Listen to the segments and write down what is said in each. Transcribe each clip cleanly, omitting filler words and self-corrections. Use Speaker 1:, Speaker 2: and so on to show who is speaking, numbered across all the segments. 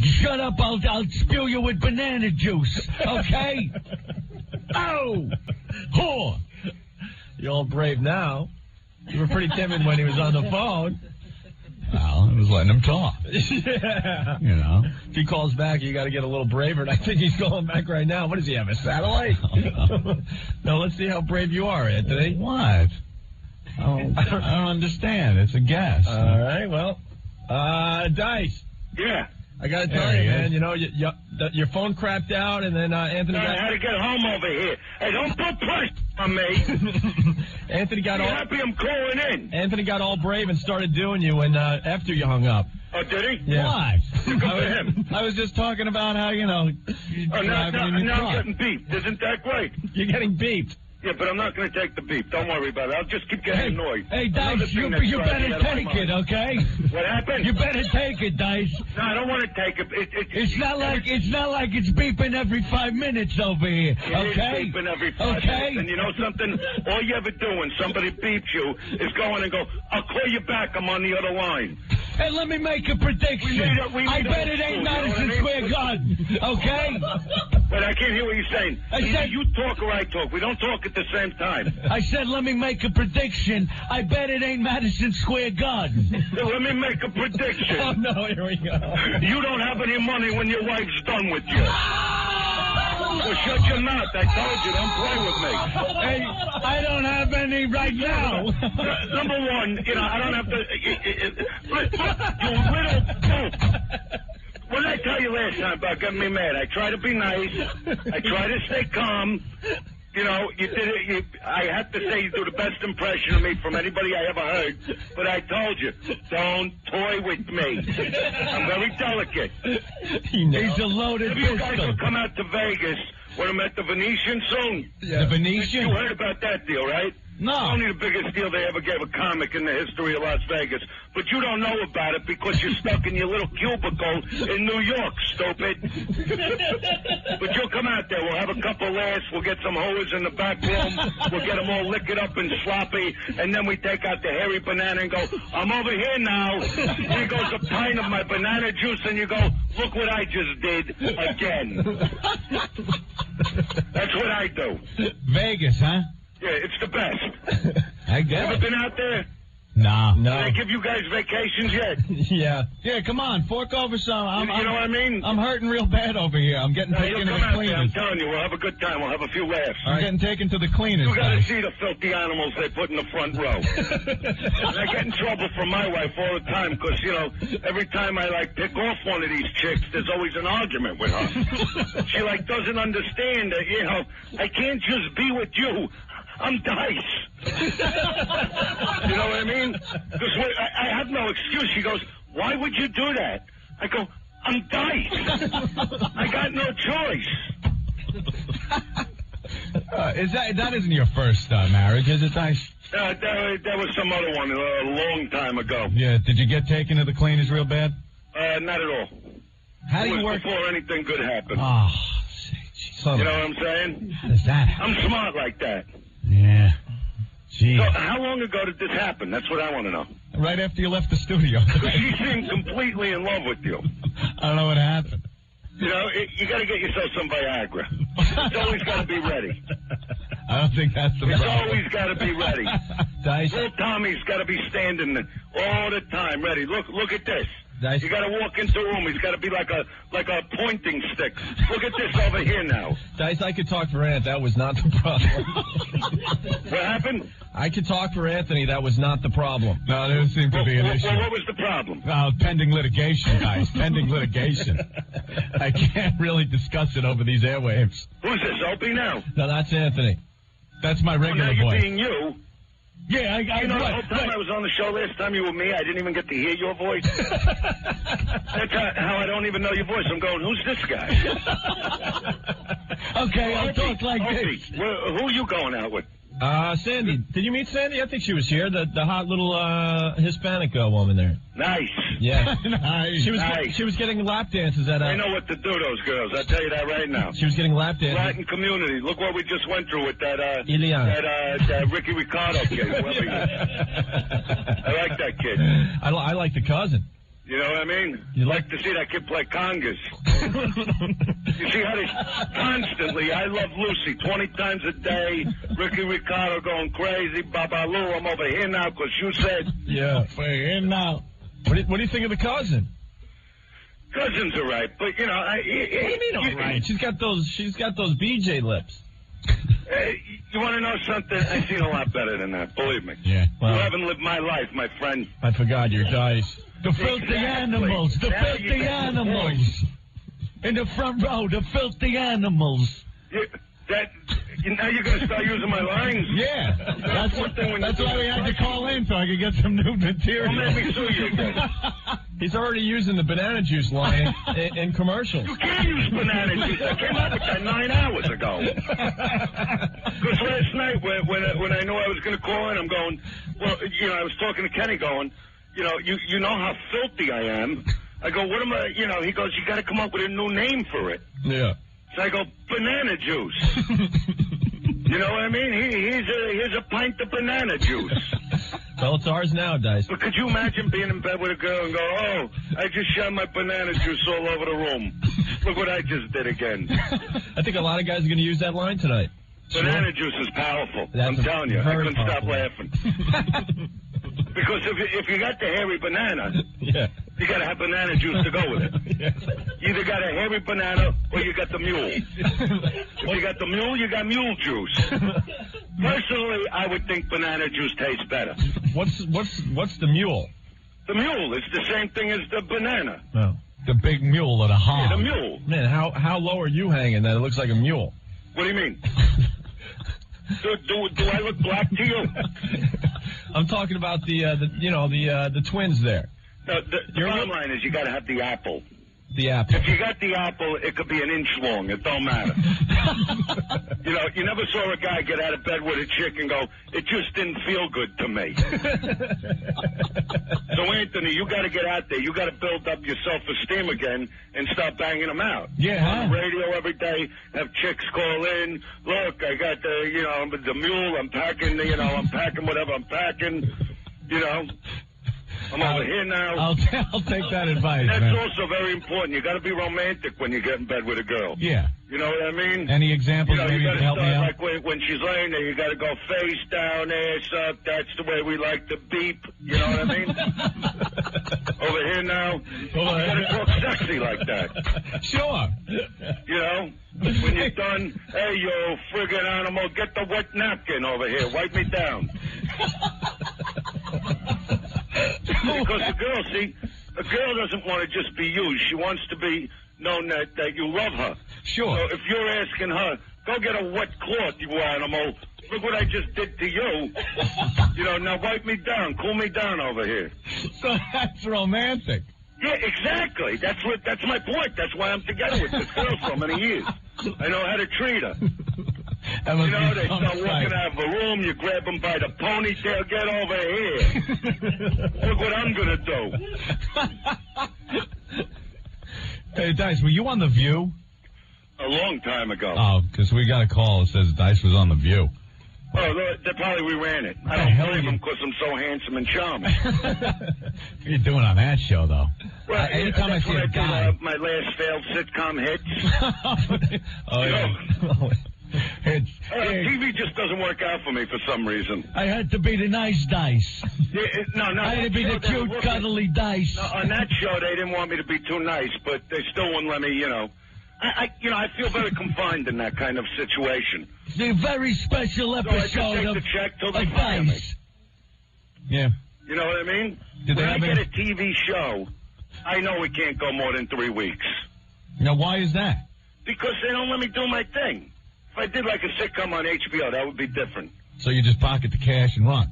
Speaker 1: Shut up, I'll spill you with banana juice, okay? Oh! Whore!
Speaker 2: You're all brave now. You were pretty timid when he was on the phone.
Speaker 1: Well, I was letting him talk.
Speaker 2: Yeah.
Speaker 1: You know.
Speaker 2: If he calls back, you got to get a little braver, and I think he's calling back right now. What does he have, a satellite? No, let's see how brave you are, Anthony.
Speaker 1: What? I don't understand. It's a guess.
Speaker 2: All right, well, Dice.
Speaker 3: Yeah.
Speaker 2: I got to tell you, man, you know, your phone crapped out, and then Anthony got...
Speaker 3: I had to get home over here. Hey, don't put pressure on me.
Speaker 2: Anthony got all...
Speaker 3: happy I'm calling in.
Speaker 2: Anthony got all brave and started doing you when after you hung up.
Speaker 3: Oh, did he?
Speaker 2: Yeah.
Speaker 1: Why?
Speaker 3: Good for him.
Speaker 1: I was just talking about how, you know, you're driving in your
Speaker 3: now
Speaker 1: truck.
Speaker 3: I'm getting beeped. Isn't that great?
Speaker 2: You're getting beeped.
Speaker 3: Yeah, but I'm not going to take the beep. Don't worry about it. I'll just keep getting annoyed.
Speaker 1: Hey, Dice, you better take it, okay?
Speaker 3: What happened?
Speaker 1: You better take it, Dice.
Speaker 3: No, I don't want to take it.
Speaker 1: It's not like it's beeping every 5 minutes over here, okay?
Speaker 3: It is beeping every 5 minutes. And you know something? All you ever do when somebody beeps you is go in and go, I'll call you back. I'm on the other line.
Speaker 1: Hey, let me make a prediction. I bet it ain't Madison Square Garden, okay?
Speaker 3: But I can't hear what you're saying. Either you talk or I talk. We don't talk at the same time.
Speaker 1: I said, let me make a prediction. I bet it ain't Madison Square Garden.
Speaker 3: So let me make a prediction.
Speaker 2: Oh, no, here we go.
Speaker 3: You don't have any money when your wife's done with you. Well, shut your mouth. I told you, don't play with me.
Speaker 1: Hey, I don't have any right now.
Speaker 3: Number one, you know, I don't have to... You little dope. What did I tell you last time about getting me mad? I try to be nice. I try to stay calm. You know, you did it. I have to say you do the best impression of me from anybody I ever heard. But I told you, don't toy with me. I'm very delicate.
Speaker 1: He's a loaded
Speaker 3: Maybe you guys
Speaker 1: pistol.
Speaker 3: will come out to Vegas when I'm at the Venetian soon.
Speaker 1: Yeah. The Venetian?
Speaker 3: You heard about that deal, right?
Speaker 1: No.
Speaker 3: It's only the biggest deal they ever gave a comic in the history of Las Vegas. But you don't know about it because you're stuck in your little cubicle in New York, stupid. But you'll come out there. We'll have a couple laughs. We'll get some hoes in the back room. We'll get them all licked up and sloppy. And then we take out the hairy banana and go, I'm over here now. Here goes a pint of my banana juice. And you go, look what I just did again. That's what I do.
Speaker 1: Vegas, huh?
Speaker 3: Yeah, it's the best.
Speaker 1: I guess.
Speaker 3: Ever been out there?
Speaker 1: No.
Speaker 3: Do they give you guys vacations yet?
Speaker 2: Yeah.
Speaker 1: Yeah, come on, fork over some.
Speaker 3: You know what I mean?
Speaker 1: I'm hurting real bad over here. I'm getting taken to the
Speaker 3: I'm
Speaker 1: cleaners.
Speaker 3: telling you, we'll have a good time. We'll have a few laughs.
Speaker 1: I'm getting taken to the cleaners.
Speaker 3: You got to see the filthy animals they put in the front row. And I get in trouble from my wife all the time because, you know, every time I, pick off one of these chicks, there's always an argument with her. She, doesn't understand that, you know, I can't just be with you. I'm Dice. You know what I mean? Because I have no excuse. She goes, why would you do that? I go, I'm Dice. I got no choice.
Speaker 1: That isn't your first marriage, is it, Dice?
Speaker 3: That was some other one a long time ago.
Speaker 1: Yeah, did you get taken to the cleaners real bad?
Speaker 3: Not at all.
Speaker 1: How do you work?
Speaker 3: Before anything good happened.
Speaker 1: Oh,
Speaker 3: you know what I'm saying?
Speaker 1: How does that happen?
Speaker 3: I'm smart like that.
Speaker 1: Yeah. Gee.
Speaker 3: So how long ago did this happen? That's what I want to know.
Speaker 1: Right after you left the studio.
Speaker 3: She seemed completely in love with you.
Speaker 1: I don't know what happened.
Speaker 3: You know, you got to get yourself some Viagra. It's always got to be ready.
Speaker 1: I don't think that's the problem.
Speaker 3: It's always got to be ready.
Speaker 1: Dice.
Speaker 3: Little Tommy's got to be standing all the time ready. Look at this.
Speaker 1: Dice.
Speaker 3: You got to walk into a room. He's got to be like a pointing stick. Look at this over here now.
Speaker 2: Dice, I could talk for Ant. That was not the problem.
Speaker 3: What happened?
Speaker 2: I could talk for Anthony. That was not the problem.
Speaker 1: No, there doesn't seem to be an issue.
Speaker 3: Well, what was the problem?
Speaker 1: Pending litigation, Dice. Pending litigation. I can't really discuss it over these airwaves.
Speaker 3: Who's this, Opie now?
Speaker 2: No, that's Anthony.
Speaker 1: That's my regular
Speaker 3: now you're
Speaker 1: voice.
Speaker 3: being you.
Speaker 1: Yeah,
Speaker 3: you know, the whole time I was on the show last time you were me, I didn't even get to hear your voice. That's how I don't even know your voice. I'm going, who's this guy?
Speaker 1: Okay, I'll talk like
Speaker 3: Opie,
Speaker 1: this.
Speaker 3: who are you going out with?
Speaker 2: Sandy. Did you meet Sandy? I think she was here. The hot little Hispanic woman there.
Speaker 3: Nice.
Speaker 2: Yeah.
Speaker 1: Nice.
Speaker 2: She was getting lap dances at.
Speaker 3: I know what to do, those girls. I'll tell you that right now.
Speaker 2: She was getting lap dances.
Speaker 3: Latin community. Look what we just went through with that.
Speaker 2: Ileana.
Speaker 3: That Ricky Ricardo kid. I like that kid.
Speaker 2: I like the cousin.
Speaker 3: You know what I mean?
Speaker 2: You
Speaker 3: like to see that kid play congas. You see how they constantly, I Love Lucy 20 times a day, Ricky Ricardo going crazy, Babalu, I'm over here now because you said.
Speaker 2: Yeah.
Speaker 1: Over here now.
Speaker 2: What do you think of the cousin?
Speaker 3: Cousin's all right, but, you know.
Speaker 2: What do you mean all right? She's got those BJ lips.
Speaker 3: You want to know something? I've seen a lot better than that, believe me.
Speaker 2: Yeah. Well,
Speaker 3: you haven't lived my life, my friend.
Speaker 2: I forgot your dice.
Speaker 1: The filthy animals. The filthy animals. In the front row, the filthy animals.
Speaker 3: Now you're going to start using my lines?
Speaker 1: Yeah. That's why we had to call in, so I could get some new material.
Speaker 3: Don't make me sue you again.
Speaker 2: He's already using the banana juice line in commercials.
Speaker 3: You can't use banana juice. I came up with that 9 hours ago. Because last night, when I knew I was going to call in, I'm going, well, you know, I was talking to Kenny going, you know how filthy I am. I go, what am I, you know, he goes, you got to come up with a new name for it.
Speaker 2: Yeah.
Speaker 3: So I go, banana juice. You know what I mean? Here's a pint of banana juice.
Speaker 2: Well, it's ours now, Dice.
Speaker 3: But could you imagine being in bed with a girl and go, oh, I just shot my banana juice all over the room. Look what I just did again.
Speaker 2: I think a lot of guys are going to use that line tonight.
Speaker 3: Banana juice is powerful.
Speaker 2: I'm
Speaker 3: telling you. I couldn't
Speaker 2: powerful.
Speaker 3: stop laughing. Because if you got the hairy banana,
Speaker 2: yeah,
Speaker 3: you got to have banana juice to go with it.
Speaker 2: Yeah.
Speaker 3: You either got a hairy banana or you got the mule. If you got the mule, you got mule juice. Personally, I would think banana juice tastes better.
Speaker 2: What's the mule?
Speaker 3: The mule is the same thing as the banana.
Speaker 2: Oh.
Speaker 1: The big mule or the hog.
Speaker 3: Yeah, the mule.
Speaker 2: Man, how low are you hanging that it looks like a mule?
Speaker 3: What do you mean? Do I look black to you?
Speaker 2: I'm talking about the twins there.
Speaker 3: No, the bottom line is you got to have the apple.
Speaker 2: The apple.
Speaker 3: If you got the apple, it could be an inch long. It don't matter. You know, you never saw a guy get out of bed with a chick and go, it just didn't feel good to me. So, Anthony, you got to get out there. You got to build up your self-esteem again and start banging them out.
Speaker 1: Yeah.
Speaker 3: On the radio every day, have chicks call in. Look, I got the mule. I'm packing whatever I'm packing. You know. I'm over here now.
Speaker 1: I'll take that advice,
Speaker 3: That's
Speaker 1: man.
Speaker 3: also very important. You got to be romantic when you get in bed with a girl.
Speaker 1: Yeah.
Speaker 3: You know what I mean?
Speaker 1: Any examples
Speaker 3: you
Speaker 1: maybe
Speaker 3: you
Speaker 1: you can help me out?
Speaker 3: Like when she's laying there, you got to go face down, ass up. That's the way we like to beep. You know what I mean? Over here now, you got to talk sexy like that.
Speaker 1: Sure.
Speaker 3: You know? When you're done, hey, you friggin' animal, get the wet napkin over here. Wipe me down. Because a girl doesn't want to just be used. She wants to be known that you love her.
Speaker 1: Sure.
Speaker 3: So if you're asking her, go get a wet cloth, you animal. Look what I just did to you. You know, now wipe me down. Cool me down over here.
Speaker 1: So that's romantic.
Speaker 3: Yeah, exactly. That's my point. That's why I'm together with this girl for many years. I know how to treat her. You know, they start walking out of a room, you grab them by the ponytail, get over here. Look what I'm going to do.
Speaker 1: Hey, Dice, were you on The View?
Speaker 3: A long time ago.
Speaker 1: Oh, because we got a call that says Dice was on The View.
Speaker 3: Oh, they probably ran it. I don't blame them because I'm so handsome and charming.
Speaker 1: What are you doing on that show, though?
Speaker 3: Well,
Speaker 1: anytime I see a guy...
Speaker 3: did, my last failed sitcom hits.
Speaker 1: Oh, yeah.
Speaker 3: TV just doesn't work out for me for some reason.
Speaker 1: I had to be the nice Dice.
Speaker 3: No.
Speaker 1: I had to be the cute, cuddly Dice.
Speaker 3: No, on that show, they didn't want me to be too nice, but they still wouldn't let me, you know. I feel very confined in that kind of situation.
Speaker 1: It's a very special episode
Speaker 3: so I just take the check till they fire me.
Speaker 1: Yeah.
Speaker 3: You know what I mean?
Speaker 1: Did they
Speaker 3: when I
Speaker 1: have
Speaker 3: get a TV show, I know we can't go more than 3 weeks.
Speaker 1: Now, why is that?
Speaker 3: Because they don't let me do my thing. If I did like a sitcom on HBO, that would be different.
Speaker 1: So you just pocket the cash and run?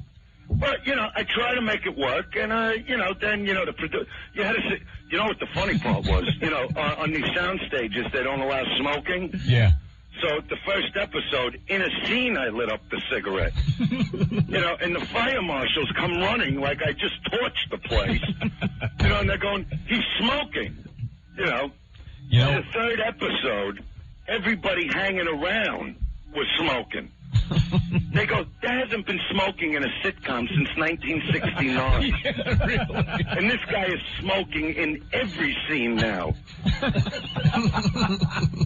Speaker 3: But, you know, I try to make it work, and, then, you had to sit. You know what the funny part was? You know, on these sound stages, they don't allow smoking.
Speaker 1: Yeah.
Speaker 3: So the first episode, in a scene, I lit up the cigarette. You know, and the fire marshals come running like I just torched the place. You know, and they're going, he's smoking. You know. In the third episode, everybody hanging around was smoking. They go, there hasn't been smoking in a sitcom since 1969.
Speaker 2: Yeah, really?
Speaker 3: And this guy is smoking in every scene now.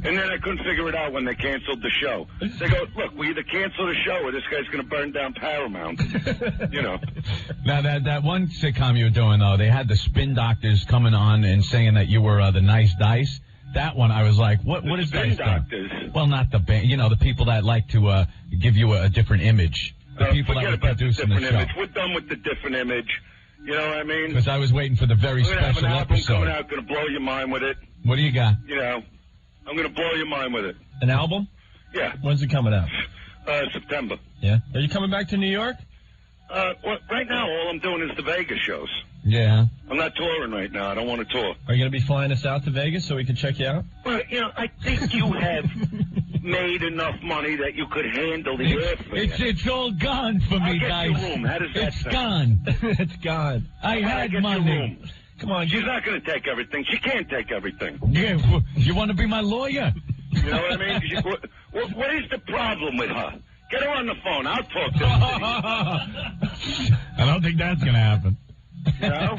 Speaker 3: And then I couldn't figure it out when they canceled the show. They go, look, we either cancel the show or this guy's going to burn down Paramount. You know.
Speaker 1: Now, that one sitcom you were doing, though, they had the spin doctors coming on and saying that you were the nice dice. That one, I was like, what is that?
Speaker 3: Spin doctors?
Speaker 1: Well, not the band. You know, the people that like to give you a different image. The people that were producing the show.
Speaker 3: Image. We're done with the different image. You know what I mean?
Speaker 1: Because I was waiting for the very special
Speaker 3: have an album
Speaker 1: episode.
Speaker 3: coming out, going to blow your mind with it.
Speaker 1: What do you got?
Speaker 3: You know, I'm going to blow your mind with it.
Speaker 2: An album?
Speaker 3: Yeah.
Speaker 2: When's it coming out?
Speaker 3: September.
Speaker 2: Yeah. Are you coming back to New York?
Speaker 3: Well, right now, all I'm doing is the Vegas shows.
Speaker 1: Yeah.
Speaker 3: I'm not touring right now. I don't want to tour.
Speaker 2: Are you going to be flying us out to Vegas so we can check you out?
Speaker 3: Well, you know, I think you have made enough money that you could handle the airfare.
Speaker 1: It's all gone for me,
Speaker 3: I'll get
Speaker 1: guys.
Speaker 3: your room. How does that
Speaker 1: It's
Speaker 3: sound?
Speaker 1: gone.
Speaker 2: It's gone.
Speaker 1: I had
Speaker 3: get
Speaker 1: money.
Speaker 3: Your room.
Speaker 2: Come on.
Speaker 3: She's not going to take everything. She can't take everything.
Speaker 1: Yeah, you want to be my lawyer?
Speaker 3: You know what I mean? What is the problem with her? Get her on the phone. I'll talk to her.
Speaker 1: I don't think that's going to happen.
Speaker 3: You know?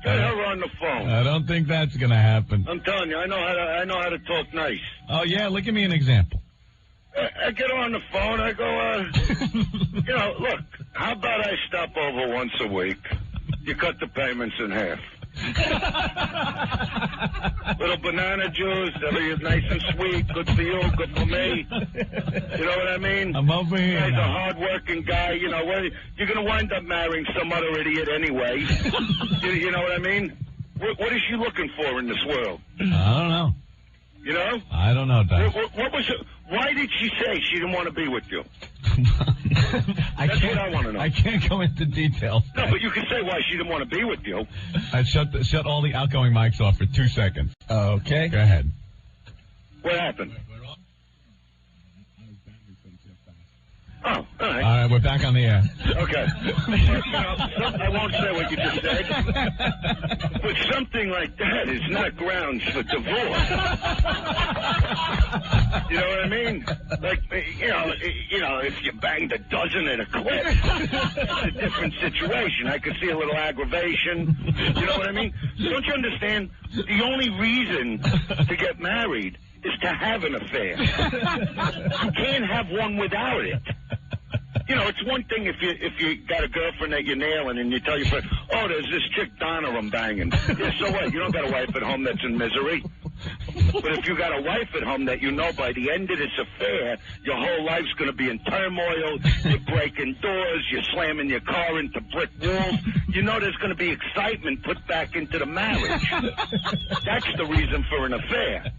Speaker 3: Get her on the phone.
Speaker 1: I don't think that's going to happen.
Speaker 3: I'm telling you, I know how to talk nice.
Speaker 1: Oh, yeah? Look at me an example.
Speaker 3: I get her on the phone. I go, you know, look, how about I stop over once a week? You cut the payments in half. Little banana juice, everything nice and sweet, good for you, good for me. You know what I mean?
Speaker 1: I'm over here.
Speaker 3: Guy's a
Speaker 1: now.
Speaker 3: hard-working guy. You know, you're going to wind up marrying some other idiot anyway. You know what I mean? What is she looking for in this world?
Speaker 1: I don't know.
Speaker 3: You know?
Speaker 1: I don't know, Doc.
Speaker 3: What was it? Why did she say she didn't want to be with you?
Speaker 1: That's
Speaker 3: what I want to know.
Speaker 1: I can't go into details.
Speaker 3: No, but you can say why she didn't want to be with you.
Speaker 1: I shut all the outgoing mics off for 2 seconds.
Speaker 2: Okay.
Speaker 1: Go ahead.
Speaker 3: What happened? Oh, all right.
Speaker 1: All right, we're back on the air.
Speaker 3: Okay. I won't say what you just said, but something like that is not grounds for divorce. You know what I mean? Like, you know, if you banged a dozen at a clip, it's a different situation. I could see a little aggravation. You know what I mean? Don't you understand? The only reason to get married is to have an affair. You can't have one without it. You know, it's one thing if you got a girlfriend that you're nailing and you tell your friend, oh, there's this chick Donna I'm banging. Yeah, so what? You don't got a wife at home that's in misery. But if you got a wife at home that you know by the end of this affair, your whole life's going to be in turmoil, you're breaking doors, you're slamming your car into brick walls, you know there's going to be excitement put back into the marriage. That's the reason for an affair.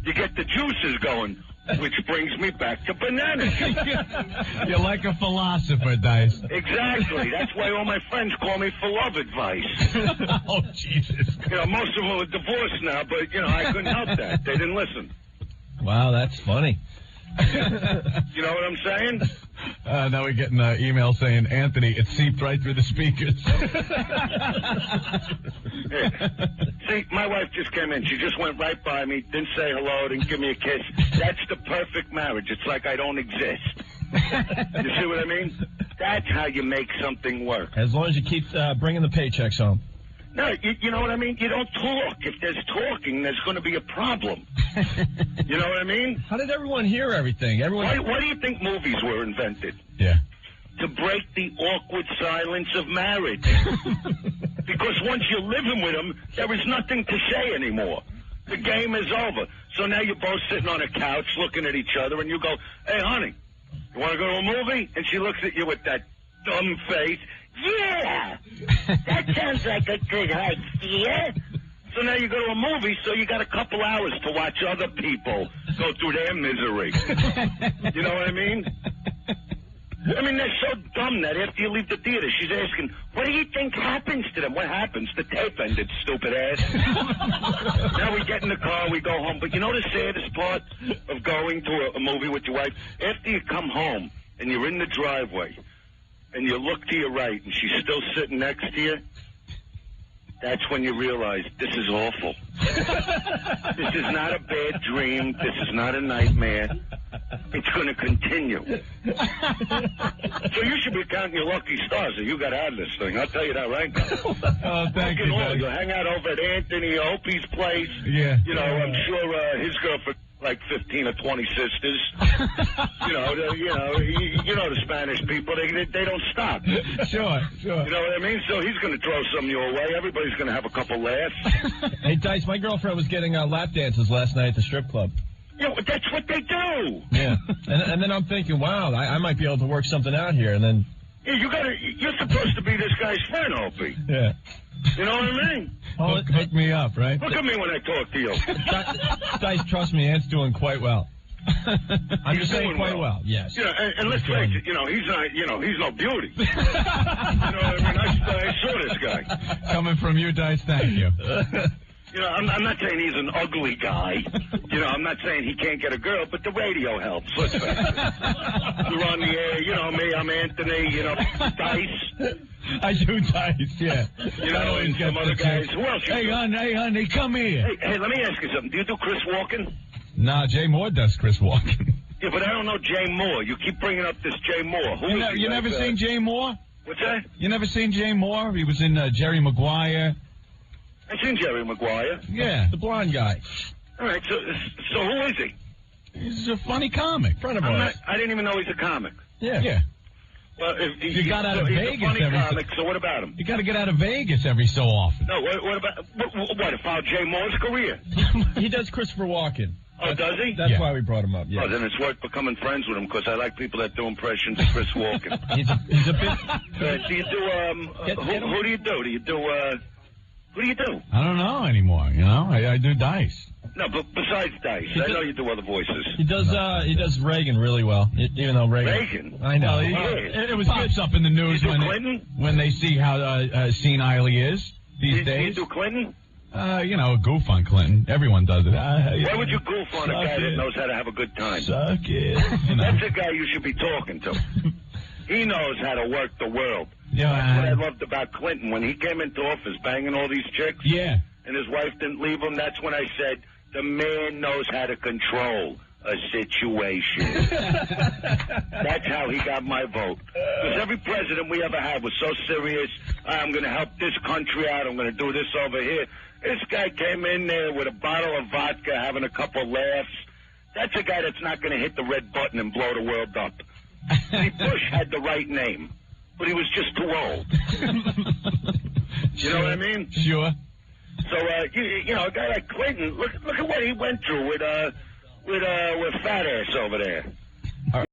Speaker 3: You get the juices going. Which brings me back to banana juice.
Speaker 1: You're like a philosopher, Dice.
Speaker 3: Exactly. That's why all my friends call me for love advice.
Speaker 1: Oh, Jesus.
Speaker 3: You know, most of them are divorced now, but, you know, I couldn't help that. They didn't listen.
Speaker 2: Wow, that's funny.
Speaker 3: You know what I'm saying?
Speaker 1: Now we're getting an email saying, Anthony, it seeped right through the speakers.
Speaker 3: Yeah. See, my wife just came in. She just went right by me, didn't say hello, didn't give me a kiss. That's the perfect marriage. It's like I don't exist. You see what I mean? That's how you make something work.
Speaker 2: As long as you keep bringing the paychecks home.
Speaker 3: No, you know what I mean? You don't talk. If there's talking, there's going to be a problem. You know what I mean?
Speaker 2: How did everyone hear everything?
Speaker 3: Why do you think movies were invented?
Speaker 1: Yeah.
Speaker 3: To break the awkward silence of marriage. Because once you're living with them, there is nothing to say anymore. The game is over. So now you're both sitting on a couch looking at each other, and you go, hey, honey, you want to go to a movie? And she looks at you with that dumb face. Yeah, that sounds like a good idea. So now you go to a movie, so you got a couple hours to watch other people go through their misery. You know what I mean? I mean, they're so dumb that after you leave the theater, she's asking, what do you think happens to them? What happens? The tape ended, stupid ass. Now we get in the car, we go home. But you know the saddest part of going to a movie with your wife? After you come home and you're in the driveway, and you look to your right, and she's still sitting next to you, that's when you realize this is awful. This is not a bad dream. This is not a nightmare. It's going to continue. So you should be counting your lucky stars that you got out of this thing. I'll tell you that right now.
Speaker 1: Oh, thank you,
Speaker 3: Guys. You'll hang out over at Anthony Opie's place.
Speaker 1: Yeah.
Speaker 3: You know, I'm sure his girlfriend like 15 or 20 sisters. you know the Spanish people. They don't stop.
Speaker 1: Sure.
Speaker 3: You know what I mean? So he's going to throw some your way. Everybody's going to have a couple laughs.
Speaker 2: Hey, Dice, my girlfriend was getting lap dances last night at the strip club.
Speaker 3: Yeah, that's what they do.
Speaker 2: Yeah. And then I'm thinking, wow, I might be able to work something out here. And then...
Speaker 3: Yeah, you're supposed to be this guy's friend, Opie.
Speaker 2: Yeah.
Speaker 3: You know what I mean?
Speaker 1: Hook me up, right?
Speaker 3: Look at me when I talk to you.
Speaker 2: Dice, trust me, Ant's doing quite well. I'm just saying
Speaker 3: doing
Speaker 2: quite well. Yes.
Speaker 3: Yeah, and let's face it, he's no beauty. You know what I mean? I saw this guy.
Speaker 1: Coming from you, Dice, thank you.
Speaker 3: You know, I'm not saying he's an ugly guy. You know, I'm not saying he can't get a girl, but the radio helps. Let's face it. You're on the air, you know me, I'm Anthony, Dice.
Speaker 1: I do Dice, yeah.
Speaker 3: You know, and some other guys. Who else?
Speaker 1: Hey, honey, come here.
Speaker 3: Hey, let me ask you something. Do you do Chris Walken?
Speaker 1: Nah, Jay Moore does Chris Walken.
Speaker 3: Yeah, but I don't know Jay Moore. You keep bringing up this Jay Moore. Who is he?
Speaker 1: You never seen Jay Moore?
Speaker 3: What's that?
Speaker 1: You never seen Jay Moore? He was in Jerry Maguire.
Speaker 3: I've seen Jerry Maguire.
Speaker 1: Yeah.
Speaker 2: The blonde guy.
Speaker 3: All right, so who is he?
Speaker 1: He's a funny comic.
Speaker 2: Friend of ours.
Speaker 3: I didn't even know he's a comic.
Speaker 1: Yeah.
Speaker 3: Well,
Speaker 1: you got out of
Speaker 3: he's
Speaker 1: Vegas
Speaker 3: a funny
Speaker 1: every
Speaker 3: comic, so what about him?
Speaker 1: You got to get out of Vegas every so often.
Speaker 3: No, what about what about Jay Moore's career?
Speaker 2: He does Christopher Walken.
Speaker 3: Oh, does he?
Speaker 2: That's why we brought him up. Yeah.
Speaker 3: Oh, then it's worth becoming friends with him because I like people that do impressions of Chris Walken.
Speaker 2: he's a bit.
Speaker 3: Do you do who do you do? Do you do who do you do?
Speaker 1: I don't know anymore. You know, I do Dice.
Speaker 3: No, but besides Dice, I know you do other voices.
Speaker 2: He does Reagan really well, even though
Speaker 3: Reagan?
Speaker 2: I know.
Speaker 1: It was pops up in the news when they see how senile he is these days.
Speaker 3: Do you do Clinton?
Speaker 1: Goof on Clinton. Everyone does it.
Speaker 3: Why would you goof on a guy that knows how to have a good time?
Speaker 1: Suck it.
Speaker 3: That's the guy you should be talking to. He knows how to work the world.
Speaker 1: Yeah,
Speaker 3: that's what I loved about Clinton. When he came into office banging all these chicks,
Speaker 1: yeah,
Speaker 3: and his wife didn't leave him, that's when I said, the man knows how to control a situation. That's how he got my vote. Because every president we ever had was so serious, I'm going to help this country out, I'm going to do this over here. This guy came in there with a bottle of vodka, having a couple laughs. That's a guy that's not going to hit the red button and blow the world up. See, Bush had the right name, but he was just too old. You know what I mean?
Speaker 1: Sure.
Speaker 3: So, a guy like Clinton, look at what he went through with fat ass over there.